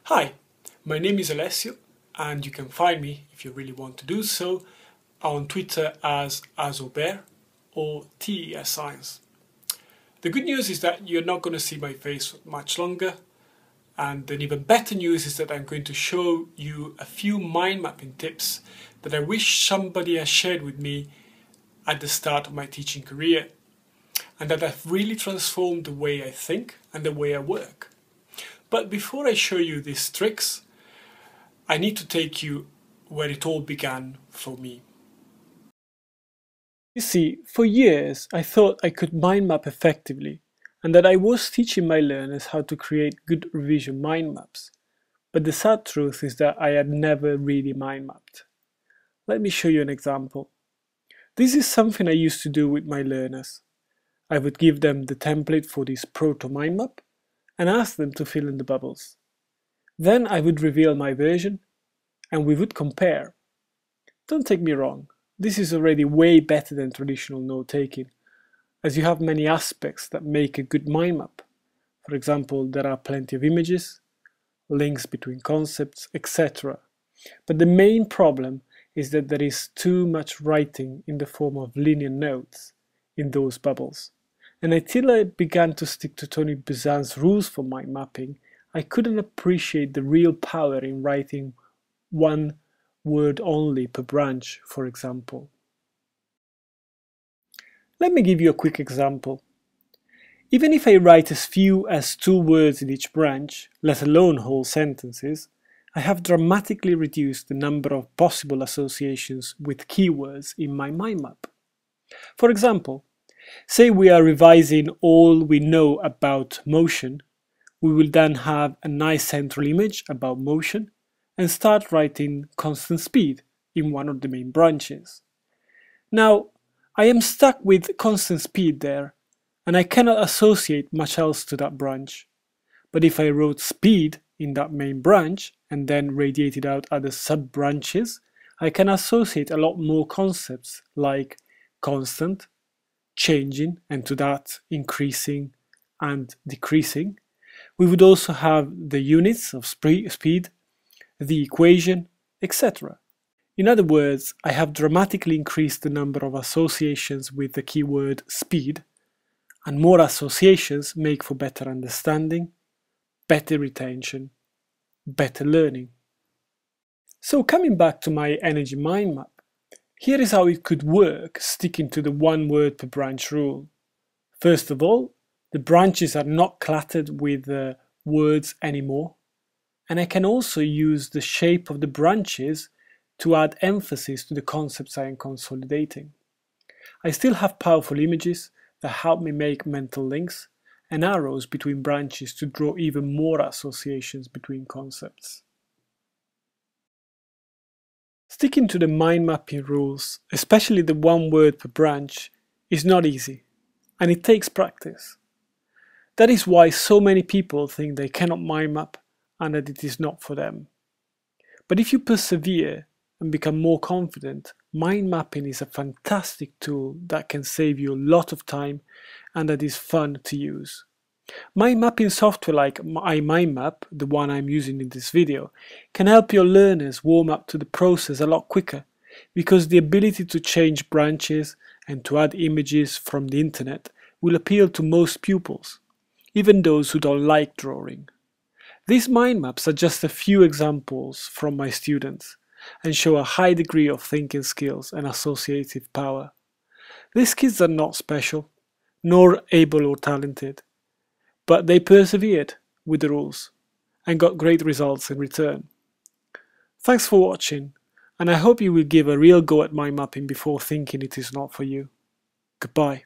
Hi, my name is Alessio and you can find me, if you really want to do so, on Twitter as Azobear or TES Science. The good news is that you're not going to see my face much longer, and the even better news is that I'm going to show you a few mind mapping tips that I wish somebody had shared with me at the start of my teaching career, and that have really transformed the way I think and the way I work. But before I show you these tricks, I need to take you where it all began for me. You see, for years I thought I could mind map effectively and that I was teaching my learners how to create good revision mind maps. But the sad truth is that I had never really mind mapped. Let me show you an example. This is something I used to do with my learners. I would give them the template for this proto mind map and ask them to fill in the bubbles. Then I would reveal my version and we would compare. Don't take me wrong, this is already way better than traditional note-taking, as you have many aspects that make a good mind map. For example, there are plenty of images, links between concepts, etc. But the main problem is that there is too much writing in the form of linear notes in those bubbles. And until I began to stick to Tony Buzan's rules for mind mapping, I couldn't appreciate the real power in writing one word only per branch, for example. Let me give you a quick example. Even if I write as few as 2 words in each branch, let alone whole sentences, I have dramatically reduced the number of possible associations with keywords in my mind map. For example, say we are revising all we know about motion, we will then have a nice central image about motion and start writing constant speed in one of the main branches. Now, I am stuck with constant speed there, and I cannot associate much else to that branch. But if I wrote speed in that main branch and then radiated out other sub-branches, I can associate a lot more concepts like constant, changing, and to that increasing and decreasing. We would also have the units of speed, the equation, etc. In other words, I have dramatically increased the number of associations with the keyword speed, and more associations make for better understanding, better retention, better learning. So coming back to my energy mind map, here is how it could work sticking to the 1 word per branch rule. First of all, the branches are not cluttered with words anymore, and I can also use the shape of the branches to add emphasis to the concepts I am consolidating. I still have powerful images that help me make mental links and arrows between branches to draw even more associations between concepts. Sticking to the mind mapping rules, especially the 1 word per branch, is not easy, and it takes practice. That is why so many people think they cannot mind map and that it is not for them. But if you persevere and become more confident, mind mapping is a fantastic tool that can save you a lot of time and that is fun to use. Mind mapping software like iMindMap, the one I'm using in this video, can help your learners warm up to the process a lot quicker, because the ability to change branches and to add images from the internet will appeal to most pupils, even those who don't like drawing. These mind maps are just a few examples from my students and show a high degree of thinking skills and associative power. These kids are not special, nor able or talented, but they persevered with the rules and got great results in return. Thanks for watching, and I hope you will give a real go at mind mapping before thinking it is not for you. Goodbye.